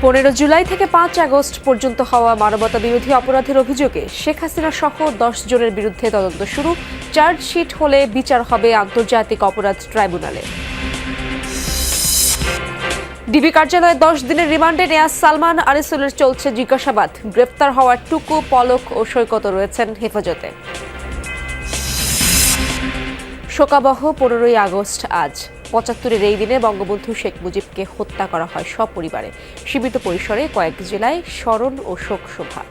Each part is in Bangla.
15 জুলাই থেকে 5 আগস্ট পর্যন্ত হওয়া মানবতাবিরোধী অপরাধের অভিযোগে শেখ হাসিনা সহ 10 জনের বিরুদ্ধে তদন্ত শুরু। চার্জশিট হলে বিচার হবে আন্তর্জাতিক অপরাধ ট্রাইব্যুনালে। ডিবি কার্যালয়ে 10 দিনের রিমান্ডে নেওয়া সালমান আনিসুলের চলছে জিজ্ঞাসাবাদ। গ্রেপ্তার হওয়ার টুকু, পলক ও সৈকত রয়েছেন হেফাজতে। শোকাবহ 15ই আগস্ট আজ। 75-এর এই দিনে বঙ্গবন্ধু শেখ মুজিবকে হত্যা করা হয় সপরিবারে। সীমিত পরিসরে কয়েক জেলায় স্মরণ ও শোক সভা।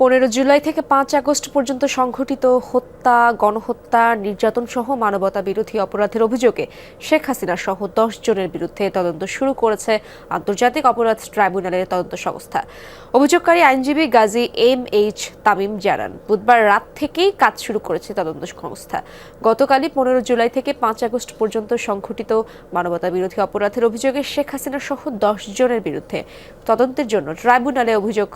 15 জুলাই থেকে 5 আগস্ট পর্যন্ত সংঘটিত হত্যা, গণহত্যা, নির্যাতন সহ মানবতা বিরোধী অপরাধের অভিযোগে শেখ হাসিনা সহ 10 জনের বিরুদ্ধে তদন্ত শুরু করেছে আন্তর্জাতিক অপরাধ ট্রাইব্যুনালের তদন্ত সংস্থা। অভিযোগকারী আইনজীবী গাজী MH তামিম জানান, বুধবার রাত থেকেই কাজ শুরু করেছে তদন্ত সংস্থা। গতকালই 15 জুলাই থেকে 5 আগস্ট পর্যন্ত সংঘটিত মানবতা বিরোধী অপরাধের অভিযোগে শেখ হাসিনা সহ 10 জনের বিরুদ্ধে তদন্তের জন্য ট্রাইব্যুনালে অভিযোগ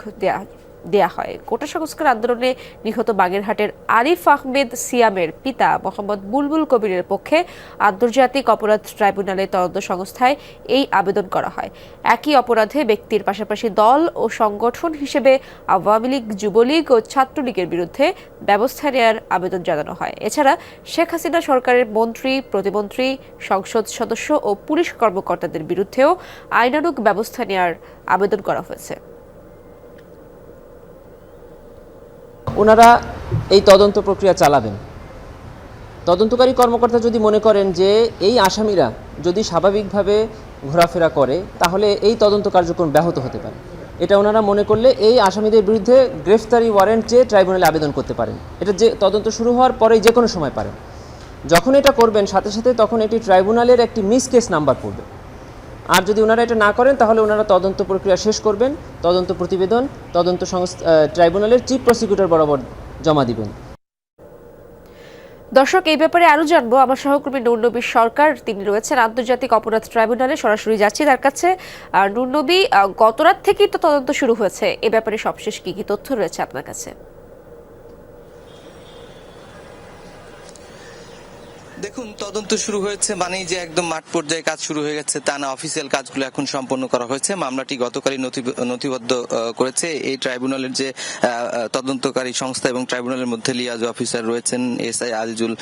দেয়া হয়। কোটা সংস্কার আন্দোলনে নিহত বাগেরহাটের আরিফ আহমেদ সিয়ামের পিতা মোহাম্মদ বুলবুল কবিরের পক্ষে আন্তর্জাতিক অপরাধ ট্রাইব্যুনালে তদন্ত সংস্থায় এই আবেদন করা হয়। একই অপরাধে ব্যক্তির পাশাপাশি দল ও সংগঠন হিসেবে আওয়ামী লীগ, যুবলীগ ও ছাত্রলীগের বিরুদ্ধে ব্যবস্থা নেওয়ার আবেদন জানানো হয়। এছাড়া শেখ হাসিনা সরকারের মন্ত্রী, প্রতিমন্ত্রী, সংসদ সদস্য ও পুলিশ কর্মকর্তাদের বিরুদ্ধেও আইনানুগ ব্যবস্থা নেওয়ার আবেদন করা হয়েছে। ওনারা এই তদন্ত প্রক্রিয়া চালাবেন। তদন্তকারী কর্মকর্তা যদি মনে করেন যে এই আসামিরা যদি স্বাভাবিকভাবে ঘোরাফেরা করে তাহলে এই তদন্ত কার্যক্রম ব্যাহত হতে পারে, এটা ওনারা মনে করলে এই আসামিদের বিরুদ্ধে গ্রেফতারি ওয়ারেন্ট চেয়ে ট্রাইব্যুনালে আবেদন করতে পারেন। এটা যে তদন্ত শুরু হওয়ার পরেই যে কোনো সময় পারেন। যখন এটা করবেন সাথে সাথে তখন এটি ট্রাইব্যুনালের একটি মিস কেস নাম্বার পড়বে। আর যদি ওনারা এটা না করেন তাহলে ওনারা তদন্ত প্রক্রিয়া শেষ করবেন, তদন্ত প্রতিবেদন তদন্ত সংস্থা ট্রাইব্যুনালের চিফ প্রসিকিউটর বরাবর জমা দিবেন। দর্শক, এই ব্যাপারে আরো জানবো আমার সহকর্মী নুরনবী সরকার, তিনি রয়েছেন আন্তর্জাতিক অপরাধ ট্রাইব্যুনালে। সরাসরি যাচ্ছি তার কাছে। নুরনবী, গতরাত থেকেই তো তদন্ত শুরু হয়েছে, এ ব্যাপারে সবশেষ কি কি তথ্য রয়েছে আপনার কাছে? দেখুন, তদন্ত শুরু হয়েছে মানেই যে একদম মাঠ পর্যায়ে কাজ শুরু হয়ে গেছে তা না। অফিসিয়াল কাজগুলো এখন সম্পন্ন করা হয়েছে। মামলাটি গতকালই নথিবদ্ধ করেছে এই ট্রাইব্যুনালের যে তদন্তকারী সংস্থা এবং ট্রাইব্যুনালের মধ্যে লিয়াজ অফিসার রয়েছেন SI আজিজুল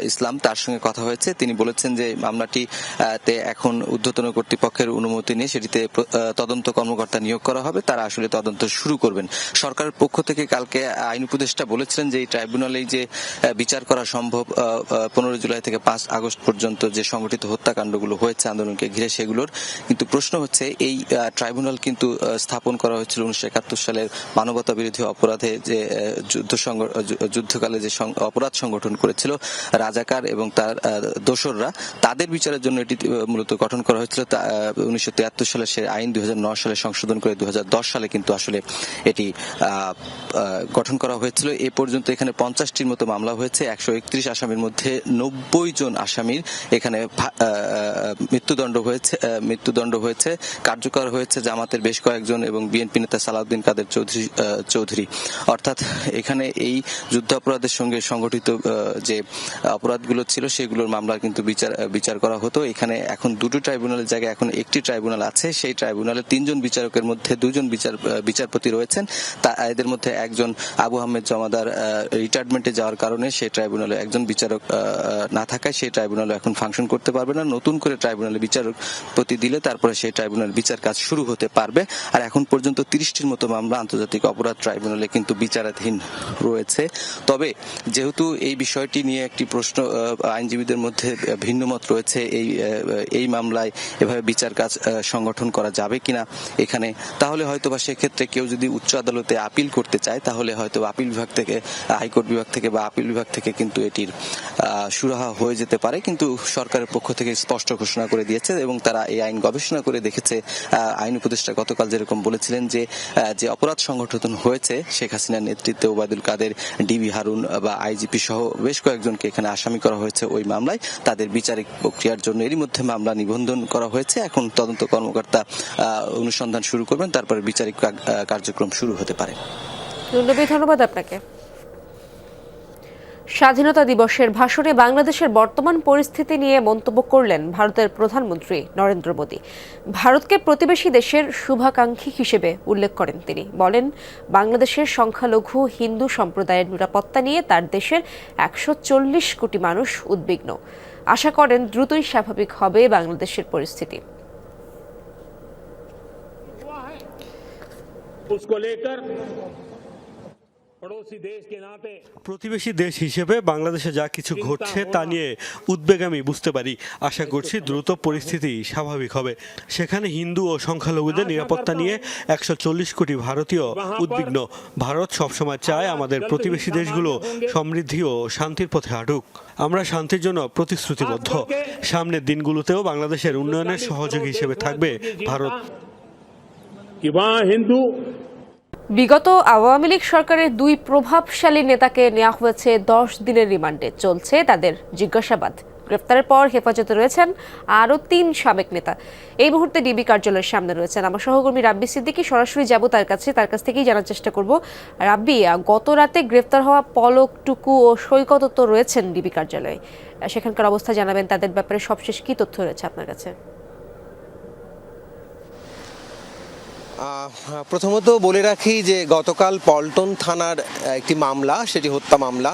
ইসলাম, তার সঙ্গে কথা হয়েছে। তিনি বলেছেন যে মামলাটি তে এখন ঊর্ধ্বতন কর্তৃপক্ষের অনুমতি নিয়ে সেটিতে তদন্ত কর্মকর্তা নিয়োগ করা হবে, তারা আসলে তদন্ত শুরু করবেন। সরকারের পক্ষ থেকে কালকে আইন উপদেষ্টা বলেছিলেন যে এই ট্রাইব্যুনালেই যে বিচার করা সম্ভব 15 জুলাই থেকে 5 আগস্ট পর্যন্ত যে সংগঠিত হত্যাকাণ্ডগুলো হয়েছে আন্দোলনকে ঘিরে সেগুলোর। কিন্তু প্রশ্ন হচ্ছে এই ট্রাইব্যুনাল কিন্তু স্থাপন করা হয়েছিল 1971 সালের মানবতা বিরোধী অপরাধে যে যুদ্ধকালে যে অপরাধ সংগঠন করেছিল রাজাকার এবং তার দোসররা, তাদের বিচারের জন্য এটি মূলত গঠন করা হয়েছিল। 1973 সালে সে আইন 2009 সালে সংশোধন করে 2010 সালে কিন্তু আসলে এটি গঠন করা হয়েছিল। এ পর্যন্ত এখানে 50টির মতো মামলা হয়েছে। 131 আসামির মধ্যে 90 জন আসামির এখানে মৃত্যুদণ্ড হয়েছে, কার্যকর হয়েছে জামাতের বেশ কয়েকজন এবং বিএনপি নেতা সালাউদ্দিন কাদের চৌধুরী। অর্থাৎ এখানে এই যুদ্ধ অপরাধের সঙ্গে সংগঠিত যে অপরাধগুলো ছিল সেগুলোর মামলা কিন্তু বিচার করা হতো। এখানে এখন দুটো ট্রাইব্যুনালের জায়গায় এখন একটি ট্রাইব্যুনাল আছে। সেই ট্রাইব্যুনালে 3 জন বিচারকের মধ্যে 2 জন বিচারপতি রয়েছেন। এদের মধ্যে একজন আবু আহমেদ জমাদার রিটায়ারমেন্টে যাওয়ার কারণে সেই ট্রাইব্যুনালে একজন বিচারক না থাকায় সেই ট্রাইব্যুনালে এখন ফাংশন করতে পারবে না। নতুন করে ট্রাইব্যুনালে বিচারপতি দিলে তারপরে সেই ট্রাইব্যুনাল বিচার কাজ শুরু হতে পারবে। আর এখন পর্যন্ত 30টির মতো মামলা আন্তর্জাতিক অপরাধ ট্রাইব্যুনালে কিন্তু বিচারাধীন রয়েছে। তবে যেহেতু এই বিষয়টি নিয়ে একটি প্রশ্ন আইনজীবীদের মধ্যে ভিন্নমত রয়েছে, এই মামলায় এভাবে বিচার কাজ সংগঠন করা যাবে কিনা এখানে, তাহলে হয়তোবা সেক্ষেত্রে কেউ যদি উচ্চ আদালতে আপিল করতে চায় তাহলে হয়তো আপিল বিভাগ থেকে, হাইকোর্ট বিভাগ থেকে বা আপিল বিভাগ থেকে কিন্তু এটির সুরাহা হয়ে যেতে পারে। কিন্তু সরকারের পক্ষ থেকে স্পষ্ট ঘোষণা করে দিয়েছে এবং তারা এই আইন গবেষণা করে দেখেছে। আইন উপদেষ্টা গতকাল যেরকম বলেছিলেন যে অপরাধ সংগঠন হয়েছে শেখ হাসিনার নেতৃত্বে ওবায়দুল কাদের, ডিবি হারুন বা IGP সহ বেশ কয়েকজনকে এখানে আসামি করা হয়েছে ওই মামলায়, তাদের বিচারিক প্রক্রিয়ার জন্য এরই মধ্যে মামলা নিবন্ধন করা হয়েছে। এখন তদন্ত কর্মকর্তা অনুসন্ধান শুরু করবেন, তারপরে বিচারিক কার্যক্রম শুরু হতে পারে। ধন্যবাদ আপনাকে। স্বাধীনতা দিবসের ভাষণে বাংলাদেশের বর্তমান পরিস্থিতি নিয়ে মন্তব্য করলেন ভারতের প্রধানমন্ত্রী নরেন্দ্র মোদী। ভারতকে প্রতিবেশী দেশের শুভাকাঙ্ক্ষী হিসেবে উল্লেখ করেন তিনি। বলেন, বাংলাদেশের সংখ্যালঘু হিন্দু সম্প্রদায়ের নিরাপত্তা নিয়ে তার দেশের 140 কোটি মানুষ উদ্বিগ্ন। আশা করেন দ্রুতই স্বাভাবিক হবে বাংলাদেশের পরিস্থিতি। প্রতিবেশী দেশ হিসেবে বাংলাদেশে যা কিছু ঘটছে তা নিয়ে উদ্বেগ আমি বুঝতে পারি। আশা করছি দ্রুত পরিস্থিতি স্বাভাবিক হবে। সেখানে হিন্দু ও সংখ্যালঘুদের নিরাপত্তা নিয়ে 140 কোটি ভারতীয় উদ্বিগ্ন। ভারত সবসময় চায় আমাদের প্রতিবেশী দেশগুলো সমৃদ্ধি ও শান্তির পথে হাঁটুক। আমরা শান্তির জন্য প্রতিশ্রুতিবদ্ধ। সামনের দিনগুলোতেও বাংলাদেশের উন্নয়নের সহযোগী হিসেবে থাকবে ভারত। বিগত আওয়ামী লীগ সরকারের 2 প্রভাবশালী নেতাকে নেওয়া হয়েছে 10 দিনের রিমান্ডে। চলছে তাদের জিজ্ঞাসাবাদ। গ্রেফতারের পর হেফাজতে রয়েছেন আরও 3 সাবেক নেতা। এই মুহূর্তে ডিবি কার্যালয়ের সামনে রয়েছেন আমার সহকর্মী রাব্বি সিদ্দিকী। সরাসরি যাব তার কাছ থেকেই জানার চেষ্টা করব। রাব্বি, গত রাতে গ্রেফতার হওয়া পলক, টুকু ও সৈকত তো রয়েছেন ডিবি কার্যালয়ে। সেখানকার অবস্থা জানাবেন। তাদের ব্যাপারে সবশেষ কি তথ্য রয়েছে আপনার কাছে? প্রথমত বলে রাখি যে গতকাল পল্টন থানার একটি মামলা, সেটি হত্যা মামলা।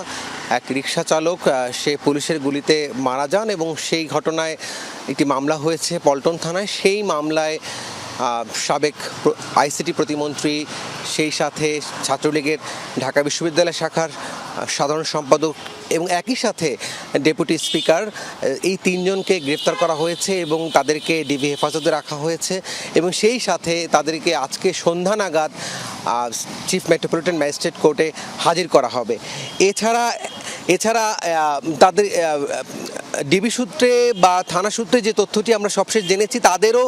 এক রিকশা চালক সে পুলিশের গুলিতে মারা যান এবং সেই ঘটনায় একটি মামলা হয়েছে পল্টন থানায়। সেই মামলায় সাবেক আইসিটি প্রতিমন্ত্রী, সেই সাথে ছাত্রলীগের ঢাকা বিশ্ববিদ্যালয় শাখার সাধারণ সম্পাদক এবং একই সাথে ডেপুটি স্পিকার, এই 3 জনকে গ্রেফতার করা হয়েছে এবং তাদেরকে ডিবি হেফাজতে রাখা হয়েছে। এবং সেই সাথে তাদেরকে আজকে সন্ধ্যা নাগাদ চিফ মেট্রোপলিটন ম্যাজিস্ট্রেট কোর্টে হাজির করা হবে। এছাড়া তাদের ডিবি সূত্রে বা থানা সূত্রে যে তথ্যটি আমরা সবশেষ জেনেছি, তাদেরও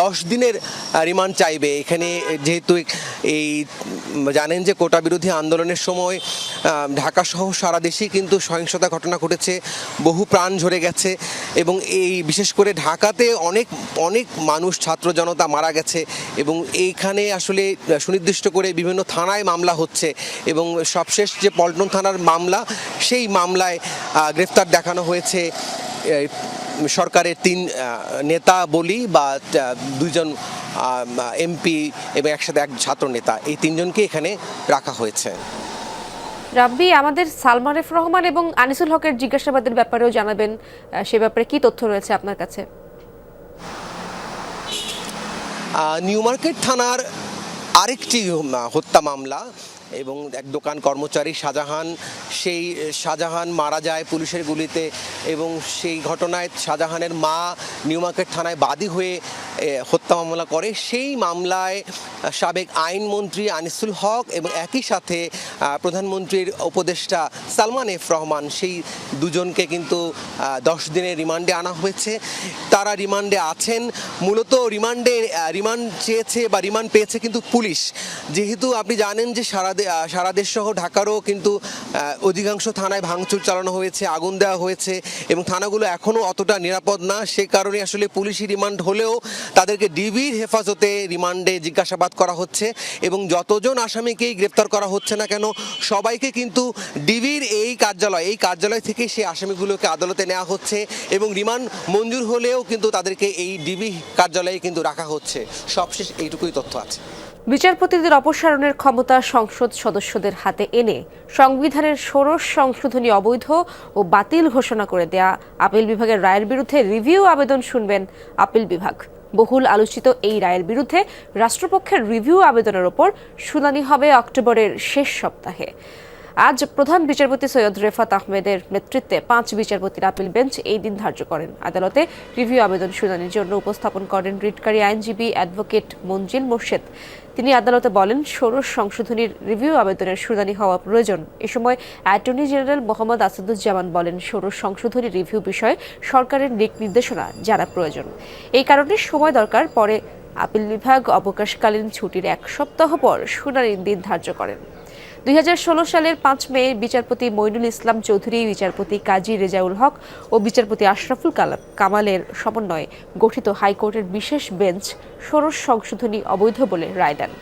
10 দিনের রিমান্ড চাইবে। এখানে যেহেতু এই জানেন যে কোটা বিরোধী আন্দোলনের সময় ঢাকা সহ সারা দেশেই কিন্তু সহিংসতা ঘটনা ঘটেছে, বহু প্রাণ ঝরে গেছে এবং এই বিশেষ করে ঢাকাতে অনেক মানুষ, ছাত্র জনতা মারা গেছে এবং এইখানে আসলে সুনির্দিষ্ট করে বিভিন্ন থানায় মামলা হচ্ছে এবং সবশেষ যে পল্টন থানার মামলা, সেই মামলায় গ্রেফতার দেখানো হয়েছে সরকারের 3 নেতা বলি বা 2 জন এমপি এবং একসাথে 1 ছাত্র নেতা, এই 3 জনকে এখানে রাখা হয়েছে। রাব্বি, আমাদের সালমান এফ রহমান এবং আনিসুল হকের জিজ্ঞাসাবাদের ব্যাপারেও জানাবেন। সে ব্যাপারে কি তথ্য রয়েছে আপনার কাছে? নিউ মার্কেট থানার আরেকটি হত্যা মামলা এবং এক দোকান কর্মচারী সেই শাহজাহান মারা যায় পুলিশের গুলিতে এবং সেই ঘটনায় শাহজাহানের মা নিউ মার্কেট থানায় বাদী হয়ে হত্যা মামলা করে। সেই মামলায় সাবেক আইনমন্ত্রী আনিসুল হক এবং একই সাথে প্রধানমন্ত্রীর উপদেষ্টা সালমান এফ রহমান, সেই 2 জনকে কিন্তু 10 দিনের রিমান্ডে আনা হয়েছে। তারা রিমান্ডে আছেন। মূলত রিমান্ড চেয়েছে বা রিমান্ড পেয়েছে কিন্তু পুলিশ। যেহেতু আপনি জানেন যে সারা দেশ সহ ঢাকারও কিন্তু অধিকাংশ থানায় ভাঙচুর চালানো হয়েছে, আগুন দেওয়া হয়েছে এবং থানাগুলো এখনও অতটা নিরাপদ না। সে কারণে আসলে পুলিশি রিমান্ড হলেও তাদেরকে ডিবির হেফাজতে রিমান্ডে জিজ্ঞাসাবাদ করা হচ্ছে এবং যতজন আসামিকেই গ্রেপ্তার করা হচ্ছে না কেন, সবাইকে কিন্তু ডিবির এই কার্যালয় থেকে সেই আসামিগুলোকে আদালতে নেওয়া হচ্ছে এবং রিমান্ড মঞ্জুর হলেও কিন্তু তাদেরকে এই ডিবি কার্যালয়ে কিন্তু রাখা হচ্ছে। সবশেষ এইটুকুই তথ্য আছে। বিচারপতিদের অপসারণের ক্ষমতা সংসদ সদস্যদের হাতে এনে সংবিধানের ষোড়শ সংশোধনী অবৈধ ও বাতিল ঘোষণা করে দেয়া আপিল বিভাগের রায়ের বিরুদ্ধে রিভিউ আবেদন শুনবেন আপিল বিভাগ। বহুল আলোচিত এই রায়ের বিরুদ্ধে রাষ্ট্রপক্ষের রিভিউ আবেদনের ওপর শুনানি হবে অক্টোবরের শেষ সপ্তাহে। আজ প্রধান বিচারপতি সৈয়দ রেফাত আহমেদের নেতৃত্বে 5 বিচারপতির আপিল বেঞ্চ এই দিন ধার্য করেন। আদালতে রিভিউ আবেদন শুনানির জন্য উপস্থাপন করেন রিটকারী আইনজীবী অ্যাডভোকেট মঞ্জিল মোর্শেদ। তিনি আদালতে বলেন, ষোড়শ সংশোধনীর রিভিউ আবেদনের শুনানি হওয়া প্রয়োজন। এ সময় অ্যাটর্নি জেনারেল মোহাম্মদ আসাদুজ্জামান বলেন, ষোড়শ সংশোধনী রিভিউ বিষয়ে সরকারের দিক নির্দেশনা জানা প্রয়োজন। এই কারণে সময় দরকার। পরে আপিল বিভাগ অবকাশকালীন ছুটির 1 সপ্তাহ পর শুনানির দিন ধার্য করেন। 2016 সালের 5 মে বিচারপতি মইনুল ইসলাম চৌধুরী, বিচারপতি কাজী রেজাউল হক ও বিচারপতি আশরাফুল কামালের সমন্বয়ে গঠিত হাইকোর্টের বিশেষ বেঞ্চ ষোড়শ সংশোধনী অবৈধ বলে রায় দেন।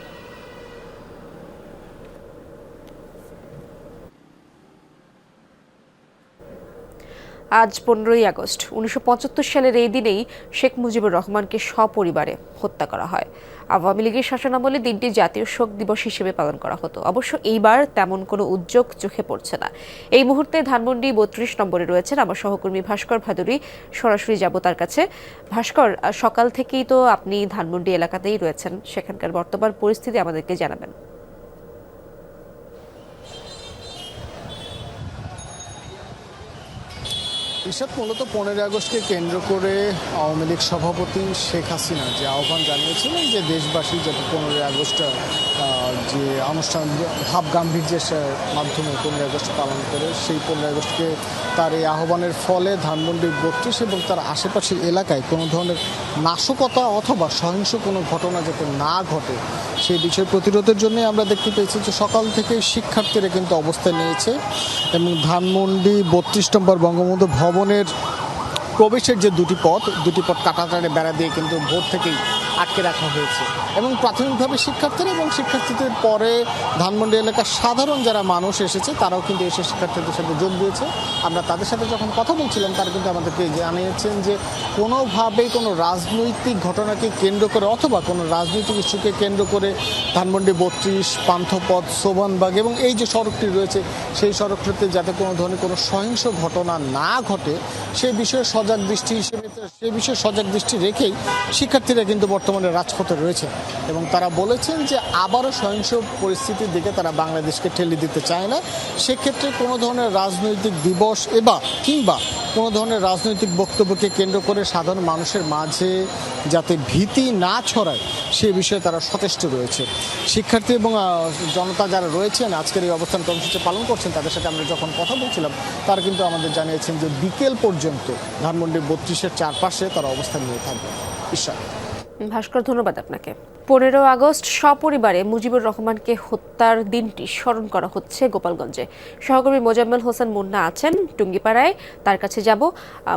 আজ 15ই আগস্ট 1975 সালের এই দিনেই শেখ মুজিবুর রহমানকে সপরিবারে হত্যা করা হয়। আওয়ামী লীগের শাসনামলে দিনটি জাতীয় শোক দিবস হিসেবে পালন করা হতো। অবশ্য এইবার তেমন কোনো উদ্যোগ চোখে পড়ছে না। এই মুহূর্তে ধানমন্ডি 32 নম্বরে রয়েছেন আমার সহকর্মী ভাস্কর ভাদুরী। সরাসরি যাব তার কাছে। ভাস্কর, সকাল থেকেই তো আপনি ধানমন্ডি এলাকাতেই রয়েছেন, সেখানকার বর্তমান পরিস্থিতি আমাদেরকে জানাবেন। ইশাত, মূলত 15 আগস্টকে কেন্দ্র করে আওয়ামী লীগ সভাপতি শেখ হাসিনা যে আহ্বান জানিয়েছিলেন যে দেশবাসী যাতে 15 আগস্ট যে অনুষ্ঠান ভাব গাম্ভীর্যের মাধ্যমে 15 আগস্ট পালন করে, সেই 15 আগস্টকে তার এই আহ্বানের ফলে ধানমন্ডি 32 এবং তার আশেপাশের এলাকায় কোনো ধরনের নাশকতা অথবা সহিংস কোনো ঘটনা যাতে না ঘটে সেই বিষয় প্রতিরোধের জন্য আমরা দেখতে পেয়েছি যে সকাল থেকে শিক্ষার্থীরা কিন্তু অবস্থান নিয়েছে এবং ধানমন্ডি 32 নম্বর বঙ্গবন্ধু ভবনের প্রবেশের যে দুটি পথ কাটাতারে বেড়া দিয়ে কিন্তু ভোর থেকেই আটকে রাখা হয়েছে এবং প্রাথমিকভাবে শিক্ষার্থীরা এবং শিক্ষার্থীদের পরে ধানমন্ডি এলাকার সাধারণ যারা মানুষ এসেছে তারাও কিন্তু এসে শিক্ষার্থীদের সাথে যোগ দিয়েছে। আমরা তাদের সাথে যখন কথা বলছিলাম তারা কিন্তু আমাদেরকে জানিয়েছেন যে কোনোভাবেই কোনো রাজনৈতিক ঘটনাকে কেন্দ্র করে অথবা কোনো রাজনৈতিক ইস্যুকে কেন্দ্র করে ধানমন্ডি 32, পান্থপথ, সোবানবাগ এবং এই যে সড়কটি রয়েছে সেই সড়কটিতে যাতে কোনো ধরনের কোনো সহিংস ঘটনা না ঘটে সেই বিষয়ে সজাগ দৃষ্টি রেখেই শিক্ষার্থীরা কিন্তু বর্তমানে রাজপথে রয়েছে এবং তারা বলেছেন যে আবারও সহিংস পরিস্থিতির দিকে তারা বাংলাদেশকে ঠেলে দিতে চায় না। সেক্ষেত্রে কোনো ধরনের রাজনৈতিক দিবস কিংবা কোনো ধরনের রাজনৈতিক বক্তব্যকে কেন্দ্র করে সাধারণ মানুষের মাঝে যাতে ভীতি না ছড়ায় সে বিষয়ে তারা সচেষ্ট রয়েছে। শিক্ষার্থী এবং জনতা যারা রয়েছেন আজকের এই অবস্থান কর্মসূচি পালন করছেন তাদের সাথে আমরা যখন কথা বলছিলাম তারা কিন্তু আমাদের জানিয়েছেন যে বিকেল পর্যন্ত ধানমন্ডি 32-এর চারপাশে তারা অবস্থান নিয়ে থাকবে। ঈশা। ভাস্কর, ধন্যবাদ আপনাকে। 15 আগস্ট সপরিবারে মুজিবুর রহমানকে হত্যার দিনটি স্মরণ করা হচ্ছে গোপালগঞ্জে। সহকর্মী মোজাম্মেল হোসেন মুন্না আছেন টুঙ্গিপাড়ায়, তার কাছে যাব।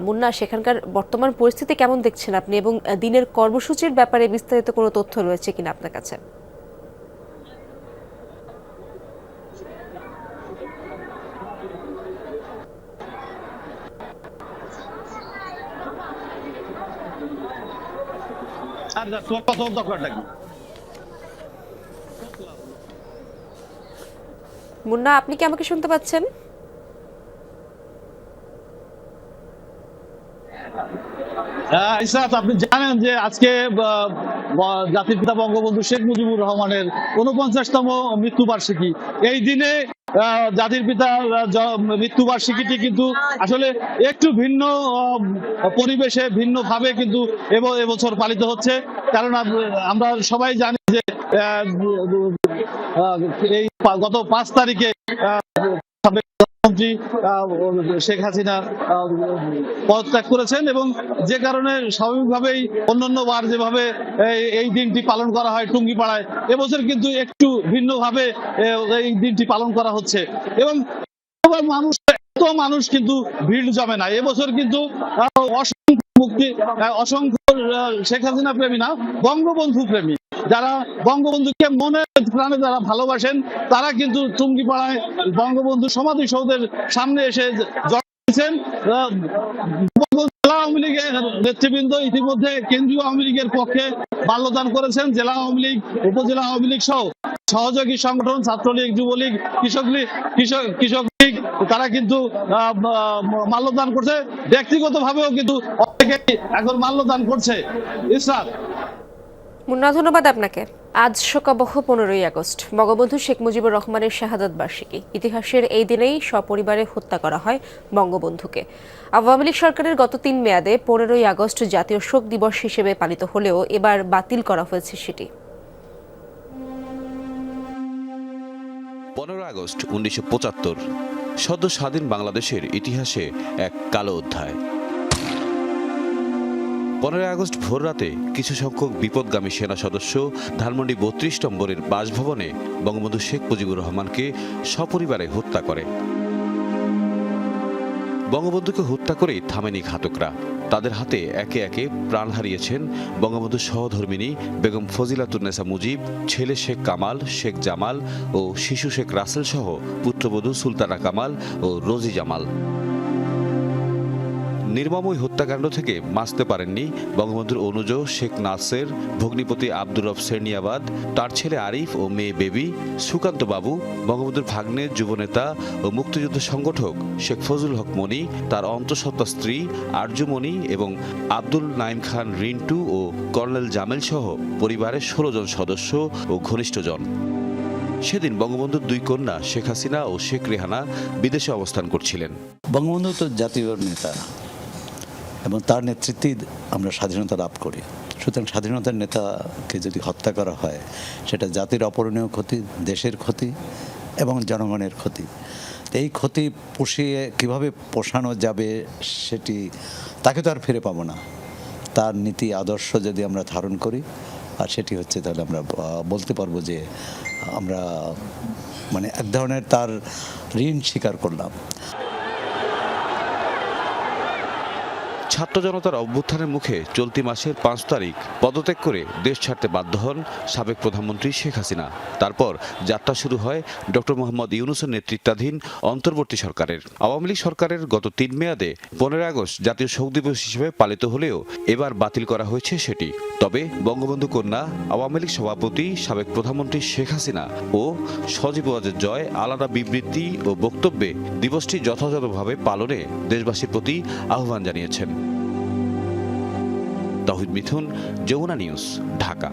মুন্না, সেখানকার বর্তমান পরিস্থিতি কেমন দেখছেন আপনি এবং দিনের কর্মসূচির ব্যাপারে বিস্তারিত কোনো তথ্য রয়েছে কিনা আপনার কাছে? মুন্না, আপনি কি আমাকে শুনতে পাচ্ছেন? ইসরাত, আপনি জানেন যে আজকে জাতির পিতা বঙ্গবন্ধু শেখ মুজিবুর রহমানের 49তম মৃত্যুবার্ষিকী। এই দিনে জাতির পিতার মৃত্যুবার্ষিকীটি কিন্তু আসলে একটু ভিন্ন পরিবেশে ভিন্নভাবে কিন্তু এবছর পালিত হচ্ছে। কারণ আমরা সবাই জানি যে এই গত 5 তারিখে প্রধানমন্ত্রী শেখ হাসিনা পদত্যাগ করেছেন এবং যে কারণে স্বাভাবিকভাবেই অন্যান্য বার যেভাবে এই দিনটি পালন করা হয় টুঙ্গিপাড়ায়, এবছর কিন্তু একটু ভিন্নভাবে এই দিনটি পালন করা হচ্ছে এবং মানুষ কিন্তু ভিড় জমে না। এবছর কিন্তু অসংখ্য শেখ হাসিনা প্রেমী না, বঙ্গবন্ধু প্রেমী যারা বঙ্গবন্ধুকে মনে প্রাণে যারা ভালোবাসেন তারা কিন্তু টুঙ্গিপাড়ায় বঙ্গবন্ধু সমাধিসৌধের সামনে এসে জড়িয়েছেন। জেলা আওয়ামী লীগের নেতৃবৃন্দ ইতিমধ্যে কেন্দ্রীয় আওয়ামী লীগের পক্ষে মাল্যদান করেছেন। জেলা আওয়ামী লীগ, উপজেলা আওয়ামী লীগ সহ সহযোগী সংগঠন ছাত্রলীগ, যুবলীগ, কৃষক লীগ তারা কিন্তু মাল্যদান করছে। ব্যক্তিগতভাবেও কিন্তু অনেকে এখন মাল্যদান করছে। ইসরাত। মুন্না, ধন্যবাদ আপনাকে। আজ শোকাবহ 15ই আগস্ট, বঙ্গবন্ধু শেখ মুজিবুর রহমানের শাহাদাত বার্ষিকী। ইতিহাসের এই দিনেই সপরিবারে হত্যা করা হয় বঙ্গবন্ধুকে। আওয়ামী লীগ সরকারের গত 3 মেয়াদে 15ই আগস্ট জাতীয় শোক দিবস হিসেবে পালিত হলেও এবার বাতিল করা হয়েছে সেটি। 15 আগস্ট 1975 সদ্য স্বাধীন বাংলাদেশের ইতিহাসে এক কালো অধ্যায়। 15 আগস্ট ভোররাতে কিছু সংখ্যক বিপদগামী সেনা সদস্য ধানমন্ডি 32 নম্বরের বাসভবনে বঙ্গবন্ধু শেখ মুজিবুর রহমানকে সপরিবারে হত্যা করে। বঙ্গবন্ধুকে হত্যা করেই থামেনি ঘাতকরা। তাদের হাতে একে একে প্রাণ হারিয়েছেন বঙ্গবন্ধুর সহধর্মিণী বেগম ফজিলাতুন্নেসা মুজিব, ছেলে শেখ কামাল, শেখ জামাল ও শিশু শেখ রাসেল সহ পুত্রবধূ সুলতানা কামাল ও রোজি জামাল। নির্মম ওই হত্যাকাণ্ড থেকে বাঁচতে পারেননি বঙ্গবন্ধুর অনুজ শেখ নাসের, ভগ্নিপতি আব্দুর রব সেরনিয়াবাদ, তার ছেলে আরিফ ও মেয়ে বেবি, সুকান্ত বাবু, বঙ্গবন্ধুর ভাগ্নে যুবনেতা ও মুক্তিযুদ্ধ সংগঠক শেখ ফজলুল হক মনি, তার অন্তঃসত্ত্বা স্ত্রী আরজুমণি এবং আব্দুল নাইম খান রিন্টু ও কর্নেল জামেল সহ পরিবারের 16 জন সদস্য ও ঘনিষ্ঠজন। সেদিন বঙ্গবন্ধুর 2 কন্যা শেখ হাসিনা ও শেখ রেহানা বিদেশে অবস্থান করছিলেন। বঙ্গবন্ধু তো জাতীয় নেতা এবং তার নেতৃত্বেই আমরা স্বাধীনতা লাভ করি। সুতরাং স্বাধীনতার নেতাকে যদি হত্যা করা হয় সেটা জাতির অপূরণীয় ক্ষতি, দেশের ক্ষতি এবং জনগণের ক্ষতি। এই ক্ষতি পুষিয়ে কিভাবে পোষানো যাবে সেটি তাকে তো আর ফিরে পাবো না। তার নীতি আদর্শ যদি আমরা ধারণ করি আর সেটি হচ্ছে, তাহলে আমরা বলতে পারবো যে আমরা মানে এক ধরনের তার ঋণ স্বীকার করলাম। ছাত্র জনতার অভ্যুত্থানের মুখে চলতি মাসের 5 তারিখ পদত্যাগ করে দেশ ছাড়তে বাধ্য হন সাবেক প্রধানমন্ত্রী শেখ হাসিনা। তারপর যাত্রা শুরু হয় ডক্টর মোহাম্মদ ইউনূসের নেতৃত্বাধীন অন্তর্বর্তী সরকারের। আওয়ামী লীগ সরকারের গত 3 মেয়াদে 15 আগস্ট জাতীয় শোক দিবস হিসেবে পালিত হলেও এবার বাতিল করা হয়েছে সেটি। তবে বঙ্গবন্ধু কন্যা, আওয়ামী লীগ সভাপতি, সাবেক প্রধানমন্ত্রী শেখ হাসিনা ও সজীব ওয়াজেদ জয় আলাদা বিবৃতি ও বক্তব্যে দিবসটি যথাযথভাবে পালনে দেশবাসীর প্রতি আহ্বান জানিয়েছেন। তাহিদ মিথুন, যমুনা নিউজ, ঢাকা।